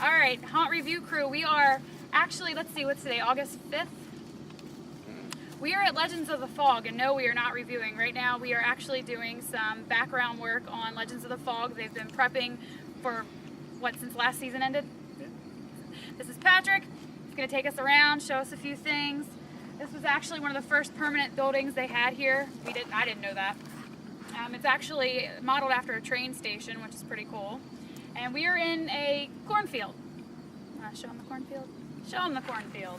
All right, Haunt Review crew, we are actually, let's see, what's today, August 5th? We are at Legends of the Fog, and no, we are not reviewing. Right now, we are actually doing some background work on Legends of the Fog. They've been prepping for, since last season ended? Yeah. This is Patrick. He's going to take us around, show us a few things. This was actually one of the first permanent buildings they had here. I didn't know that. It's actually modeled after a train station, which is pretty cool. And we are in a cornfield. Show them the cornfield? Show them the cornfield.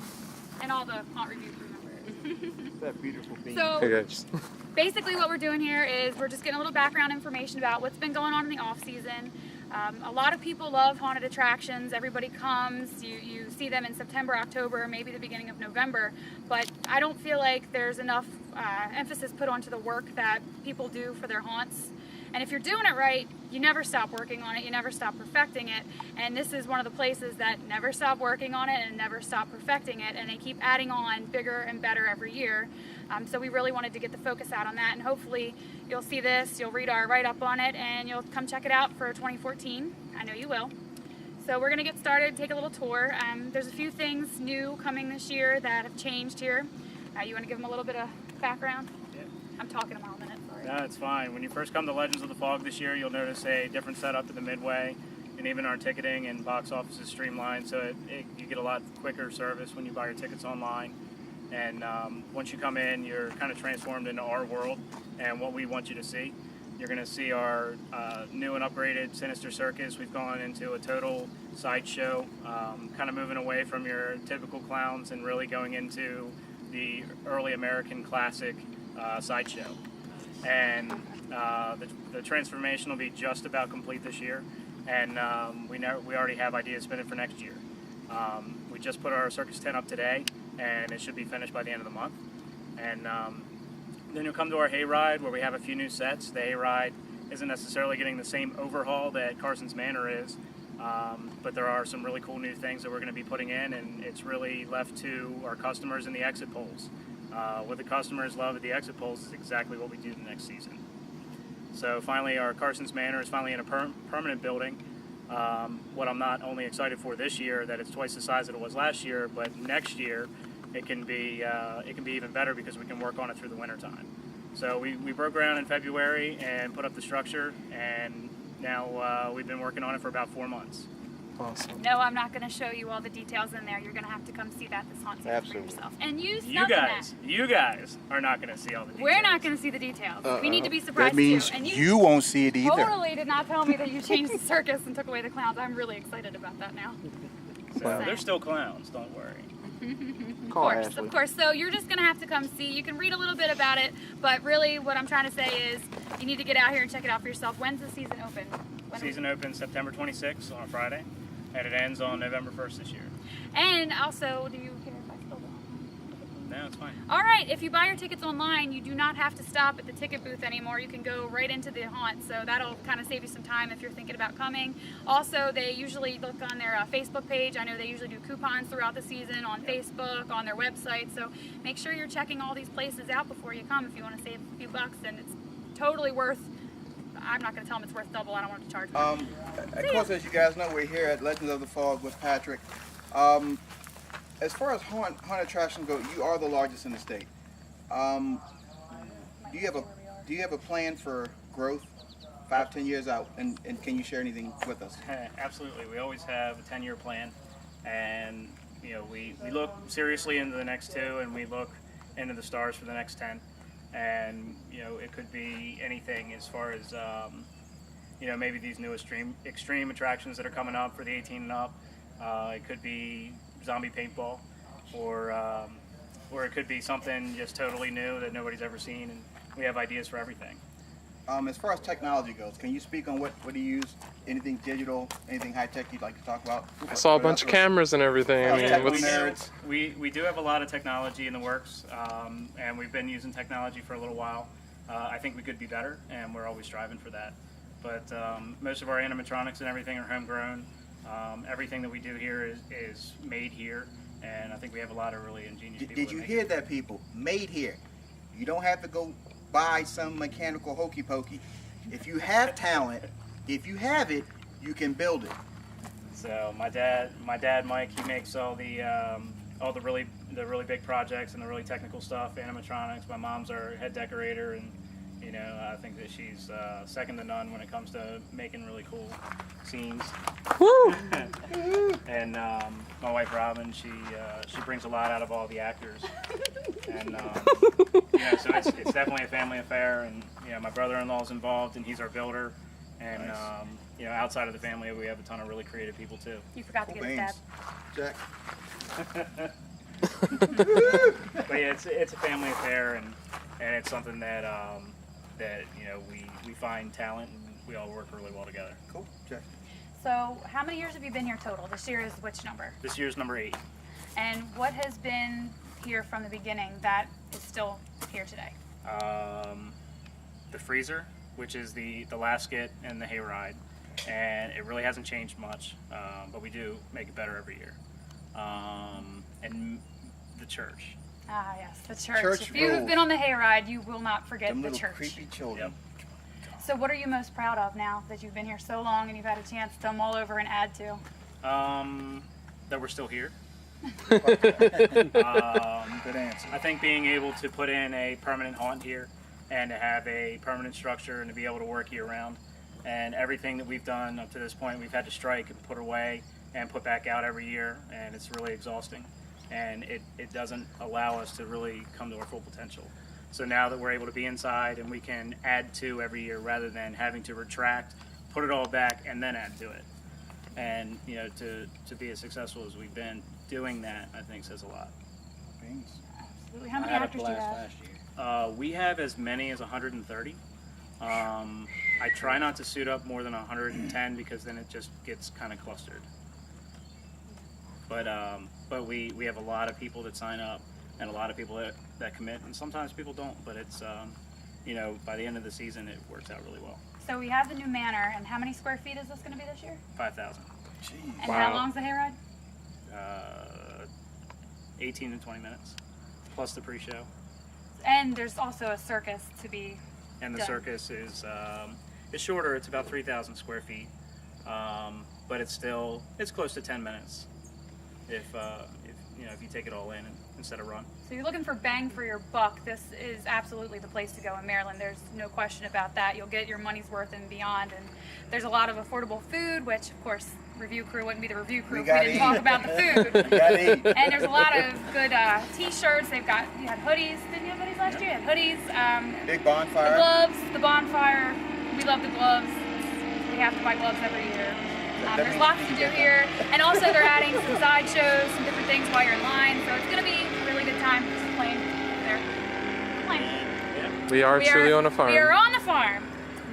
And all the Haunt Review crew members. That beautiful thing. So, basically what we're doing here is we're just getting a little background information about what's been going on in the off season. A lot of people love haunted attractions. Everybody comes. You see them in September, October, maybe the beginning of November. But I don't feel like there's enough emphasis put onto the work that people do for their haunts. And if you're doing it right, you never stop working on it, you never stop perfecting it. And this is one of the places that never stop working on it and never stop perfecting it. And they keep adding on bigger and better every year. So we really wanted to get the focus out on that. And hopefully you'll see this, you'll read our write-up on it, and you'll come check it out for 2014. I know you will. So we're gonna get started, take a little tour. There's a few things new coming this year that have changed here. You wanna give them a little bit of background? Yeah. I'm talking a mile a minute, sorry. No, it's fine. When you first come to Legends of the Fog this year, you'll notice a different setup to the Midway, and even our ticketing and box office is streamlined, so you get a lot quicker service when you buy your tickets online. And once you come in, you're kind of transformed into our world and what we want you to see. You're going to see our new and upgraded Sinister Circus. We've gone into a total sideshow, kind of moving away from your typical clowns and really going into the early American classic sideshow. And the transformation will be just about complete this year, and we already have ideas spinning for next year. We just put our circus tent up today, and it should be finished by the end of the month. And then you'll come to our hayride, where we have a few new sets. The hayride isn't necessarily getting the same overhaul that Carson's Manor is, but there are some really cool new things that we're going to be putting in, and it's really left to our customers in the exit polls. What the customers love at the exit polls is exactly what we do the next season. So finally, our Carson's Manor is finally in a permanent building. What I'm not only excited for this year, that it's twice the size that it was last year, but next year it can be even better because we can work on it through the winter time. So we broke ground in February and put up the structure, and now we've been working on it for about 4 months. Awesome. No, I'm not going to show you all the details in there. You're going to have to come see that this haunt season for yourself. And you guys are not going to see all the details. We're not going to see the details. We need to be surprised That means too. And you won't see it either. Totally did not tell me that you changed the circus and took away the clowns. I'm really excited about that now. So they're still clowns, don't worry. Of course. So you're just going to have to come see. You can read a little bit about it, but really what I'm trying to say is you need to get out here and check it out for yourself. When's the season open? Season opens September 26th on a Friday, and it ends on November 1st this year. And also, do you care if I spill that? No, it's fine. All right, if you buy your tickets online, you do not have to stop at the ticket booth anymore. You can go right into the haunt, so that'll kind of save you some time if you're thinking about coming. Also, they usually look on their Facebook page. I know they usually do coupons throughout the season on Facebook, on their website, so make sure you're checking all these places out before you come if you want to save a few bucks, and it's totally worth. I'm not going to tell them it's worth double. I don't want to charge them. Of course, as you guys know, we're here at Legends of the Fog with Patrick. As far as haunt attractions go, you are the largest in the state. Do you have a plan for growth 5-10 years out, and can you share anything with us? Absolutely. We always have a 10-year plan, and we look seriously into the next 2, and we look into the stars for the next 10. And it could be anything as far as maybe these new extreme attractions that are coming up for the 18 and up. It could be zombie paintball, or it could be something just totally new that nobody's ever seen, and we have ideas for everything. As far as technology goes, can you speak on what do you use? Anything digital, anything high tech you'd like to talk about? I saw a bunch of cameras and everything. We do have a lot of technology in the works, and we've been using technology for a little while. I think we could be better, and we're always striving for that. But most of our animatronics and everything are homegrown. Everything that we do here is made here, and I think we have a lot of really ingenious people. Did you hear that, people? Made here. You don't have to go buy some mechanical hokey pokey. If you have talent, if you have it, you can build it. So my dad Mike, he makes all the really big projects and the really technical stuff, animatronics. My mom's our head decorator, and you know, I think that she's second to none when it comes to making really cool scenes. Woo! And my wife Robin, she brings a lot out of all the actors. And you know, so it's definitely a family affair. And you know, my brother-in-law's involved, and he's our builder. And Nice. you know, outside of the family, we have a ton of really creative people too. You forgot to Cool get his dad. Jack. But yeah, it's a family affair, and it's something that that you know, we find talent and we all work really well together. Cool. Jack. So how many years have you been here total? This year is which number? This year's number 8. And what has been here from the beginning that is still here today? The freezer, which is the last skit and the hayride, and it really hasn't changed much, but we do make it better every year. And the church. Ah, yes, the church. Church If you have rules. been on the hayride, you will not forget Them the little church. creepy children. So what are you most proud of now that you've been here so long and you've had a chance to mull over and add to? That we're still here. Good answer. I think being able to put in a permanent haunt here and to have a permanent structure and to be able to work year round, and everything that we've done up to this point, we've had to strike and put away and put back out every year, and it's really exhausting, and it doesn't allow us to really come to our full potential. So now that we're able to be inside and we can add to every year rather than having to retract, put it all back, and then add to it. And you know, to be as successful as we've been doing that, I think says a lot. Beans. Absolutely. How many I had a actors do you blast have? last year. We have as many as 130. I try not to suit up more than 110 because then it just gets kind of clustered. But we have a lot of people that sign up and a lot of people that commit, and sometimes people don't. But it's you know, by the end of the season, it works out really well. So we have the new manor, and how many square feet is this going to be this year? 5,000. Jeez. And Wow. how long's the hayride? 18 to 20 minutes, plus the pre-show. And there's also a circus to be. And the Done. circus is it's shorter. It's about 3,000 square feet, but it's close to 10 minutes if you know, if you take it all in instead of run. So you're looking for bang for your buck. This is absolutely the place to go in Maryland. There's no question about that. You'll get your money's worth and beyond. And there's a lot of affordable food, which of course review crew wouldn't be the review crew if we gotta didn't eat. talk about the food. Gotta eat. And there's a lot of good t-shirts. You had hoodies. Didn't you have hoodies last year? You had hoodies. Big The bonfire. gloves, the bonfire. We love the gloves. We have to buy gloves every year. There's lots to do here. And also they're adding some sideshows, some different things while you're in line. So it's going to be a really good time. Just playing there. Playing. We are truly on a farm. We are on the farm.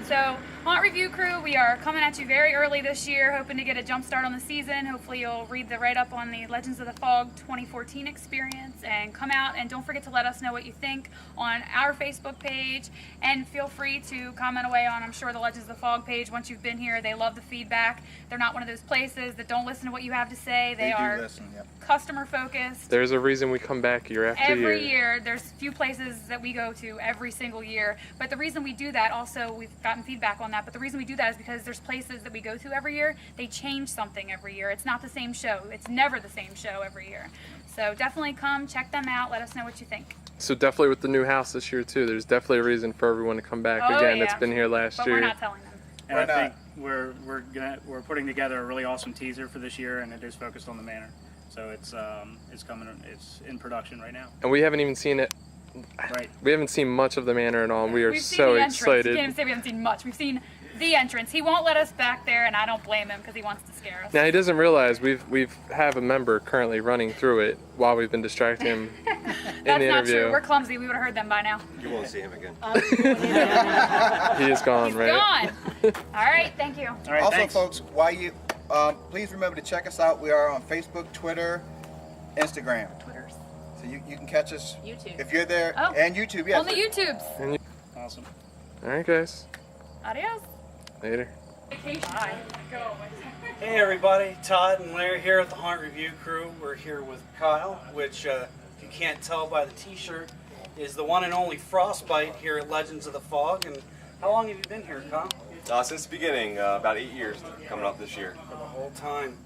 So, Haunt Review Crew, we are coming at you very early this year, hoping to get a jump start on the season. Hopefully you'll read the write-up on the Legends of the Fog 2014 experience and come out, and don't forget to let us know what you think on our Facebook page, and feel free to comment away on, I'm sure, the Legends of the Fog page. Once you've been here, they love the feedback. They're not one of those places that don't listen to what you have to say. They do are listen, yep. customer focused. There's a reason we come back year after Every year, there's few places that we go to every single year. But the reason we do that, also, we've gotten feedback on that, but the reason we do that is because there's places that we go to every year, they change something every year. It's not the same show. It's never the same show every year. So definitely come, check them out, let us know what you think. So definitely with the new house this year too, there's definitely a reason for everyone to come back Oh, again. yeah. That's been here last But year. we're not telling them. And Why I not? think we're putting together a really awesome teaser for this year, and it is focused on the manor. So it's coming. It's in production right now. And we haven't even seen it. Right. We haven't seen much of the manor and all. And we are We've seen so the entrance. You excited. can't even say we haven't seen much. We've seen the entrance. He won't let us back there, and I don't blame him because he wants to scare us. Now he doesn't realize we've have a member currently running through it while we've been distracting him in That's the not interview. true. We're clumsy. We would have heard them by now. You won't see him again. He is gone, He's right? gone. All right. Thank you. All right. Also, Thanks. folks, while you please remember to check us out. We are on Facebook, Twitter, Instagram. Twitters. So you can catch us YouTube. if you're there, Oh. and YouTube. Yes. On the YouTubes. Awesome. All right, guys. Adios. Later. Vacation. Bye. Go. Hey everybody, Todd and Larry here at the Haunt Review Crew. We're here with Kyle, which if you can't tell by the t-shirt, is the one and only Frostbite here at Legends of the Fog. And how long have you been here, Kyle? Since the beginning, about 8 years coming up this year. For the whole time.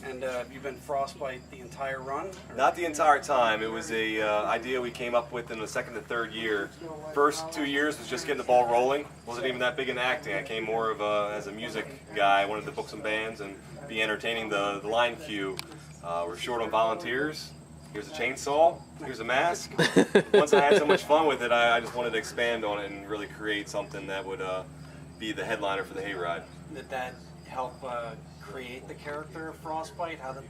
And you've been Frostbite the entire run? Not the entire time. It was a idea we came up with in the second and third year. First 2 years was just getting the ball rolling. Wasn't even that big in acting. I came more of as a music guy. I wanted to book some bands and be entertaining the line queue. We're short on volunteers. Here's a chainsaw. Here's a mask. Once I had so much fun with it, I just wanted to expand on it and really create something that would be the headliner for the hayride. Did that help create the character of Frostbite? How did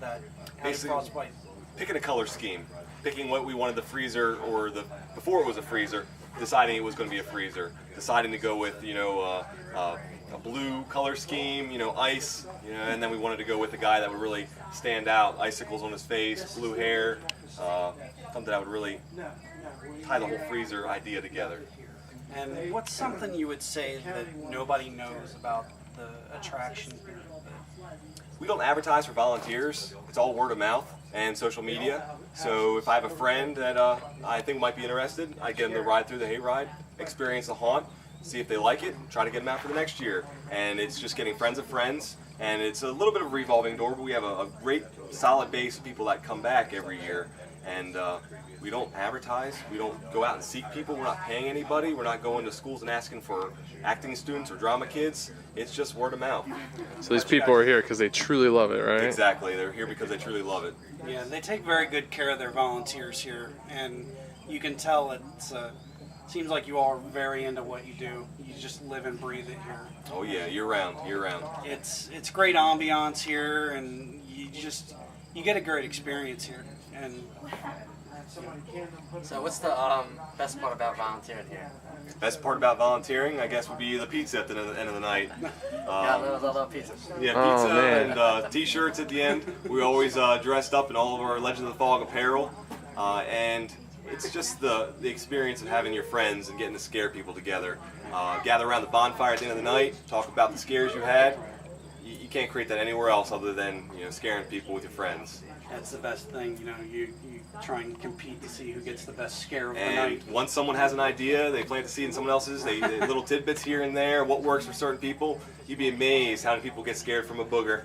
Basically, Frostbite? Picking a color scheme, picking what we wanted the freezer, or before it was a freezer, deciding it was going to be a freezer, deciding to go with a blue color scheme, ice, and then we wanted to go with a guy that would really stand out, icicles on his face, blue hair, something that would really tie the whole freezer idea together. And what's something you would say that nobody knows about the attraction here? We don't advertise for volunteers. It's all word of mouth and social media. So if I have a friend that I think might be interested, I get them to ride through the hayride, experience the haunt, see if they like it, try to get them out for the next year. And it's just getting friends of friends, and it's a little bit of a revolving door, but we have a great solid base of people that come back every year. And we don't advertise, we don't go out and seek people, we're not paying anybody, we're not going to schools and asking for acting students or drama kids. It's just word of mouth. So these people are here because they truly love it, right? Exactly, they're here because they truly love it. Yeah, they take very good care of their volunteers here, and you can tell it seems like you all are very into what you do. You just live and breathe it here. Oh yeah, year round. It's great ambiance here, and you get a great experience here. And so what's the best part about volunteering here? Best part about volunteering, I guess, would be the pizza at the end of the night. Yeah, I love pizza. Yeah, Oh, pizza man. and t-shirts at the end. We always dressed up in all of our Legends of the Fog apparel, and it's just the experience of having your friends and getting to scare people together. Gather around the bonfire at the end of the night, talk about the scares you had. You can't create that anywhere else other than scaring people with your friends. that's the best thing. You try and compete to see who gets the best scare of the And night. once someone has an idea, they plant the seed in someone else's, they little tidbits here and there, what works for certain people, you'd be amazed how many people get scared from a booger.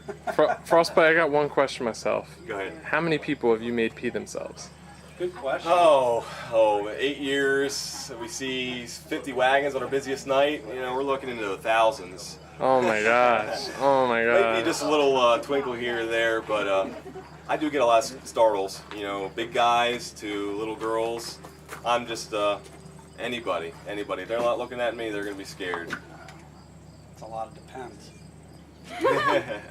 Frostbite, I got one question myself. Go ahead. How many people have you made pee themselves? Good question. Oh, 8 years, we see 50 wagons on our busiest night, we're looking into the thousands. Oh my gosh. Oh my Maybe god. just a little twinkle here or there, but I do get a lot of startles, big guys to little girls. I'm just anybody. If they're not looking at me, they're going to be scared. It's a lot of depends.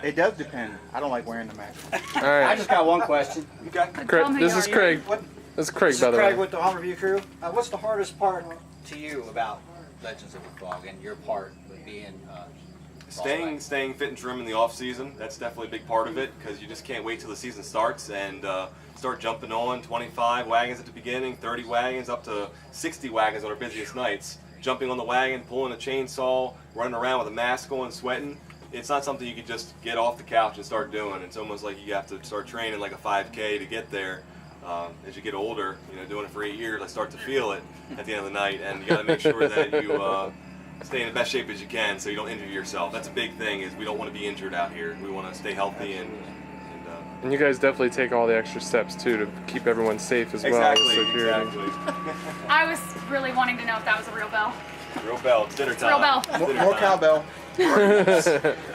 It does depend. I don't like wearing the mask. All right. I just got one question. Okay. Craig, this is Craig. What, This is Craig, this by is the Craig way. with the Haunt Review crew. What's the hardest part to you about Legends of the Fog and your part with being Staying fit and trim in the off season, that's definitely a big part of it, because you just can't wait till the season starts and start jumping on 25 wagons at the beginning, 30 wagons, up to 60 wagons on our busiest nights. Jumping on the wagon, pulling a chainsaw, running around with a mask on, sweating. It's not something you can just get off the couch and start doing. It's almost like you have to start training like a 5K to get there. As you get older, doing it for 8 years, I start to feel it at the end of the night, and you got to make sure that you stay in the best shape as you can so you don't injure yourself. That's a big thing, is we don't want to be injured out here. We want to stay healthy And you guys definitely take all the extra steps too to keep everyone safe as well. exactly, with security. exactly. I was really wanting to know if that was a real bell. Real bell, it's dinner time. Real bell. It's dinner More time. cowbell.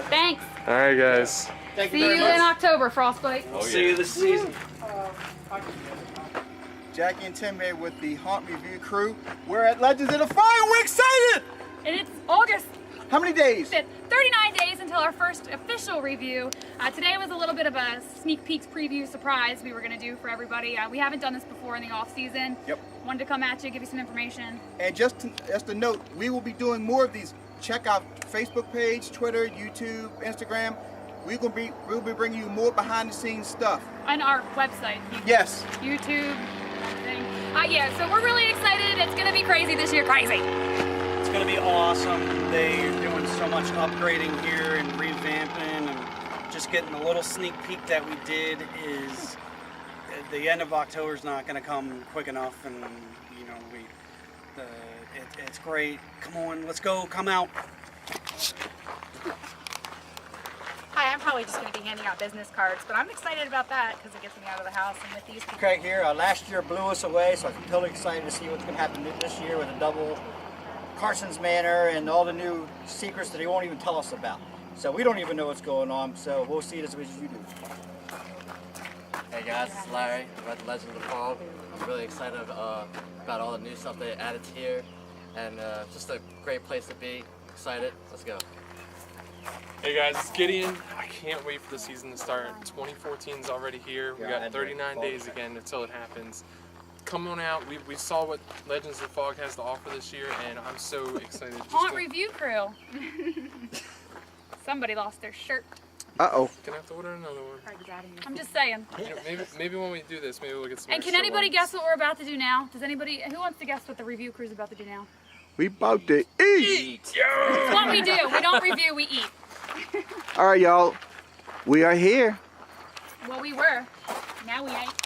Thanks. All right, guys. Thank See you in October, Frostbite. Oh, See yeah. you this season. Jackie and Tim here with the Haunt Review crew. We're at Legends of the Fog. We're excited! And it's August How many days? 5th. 39 days until our first official review. Today was a little bit of a sneak peeks preview surprise we were going to do for everybody. We haven't done this before in the off season. Yep. Wanted to come at you, give you some information. And just a note, we will be doing more of these. Check out Facebook page, Twitter, YouTube, Instagram. We'll be bringing you more behind the scenes stuff. On our website. Yes. YouTube. Thing. Yeah, so we're really excited. It's going to be crazy this year. Crazy. It's going to be awesome. They're doing so much upgrading here and revamping, and just getting a little sneak peek that we did is the end of October is not going to come quick enough, and it's great. Come on, let's go. Come out. Hi, I'm probably just going to be handing out business cards, but I'm excited about that because it gets me out of the house and with these people. Craig here. Last year blew us away, so I'm totally excited to see what's going to happen this year with a double Carson's Manor and all the new secrets that he won't even tell us about. So we don't even know what's going on, so we'll see it as much as you do. Hey guys, it's Larry, about the Legend of the Fog. I'm really excited about all the new stuff they added here, and just a great place to be. Excited. Let's go. Hey guys, it's Gideon. I can't wait for the season to start. 2014 is already here. We got 39 days again until it happens. Come on out. We saw what Legends of the Fog has to offer this year, and I'm so excited. Haunt review crew. Somebody lost their shirt. Uh-oh. Gonna have to order another one. I'm just saying. You know, maybe when we do this, maybe we'll get some. And can extra anybody ones. guess what we're about to do now? Does anybody, who wants to guess what the review crew's about to do now? We about to eat. It's what we do. We don't review, we eat. All right, y'all. We are here. Well, we were. Now we ain't.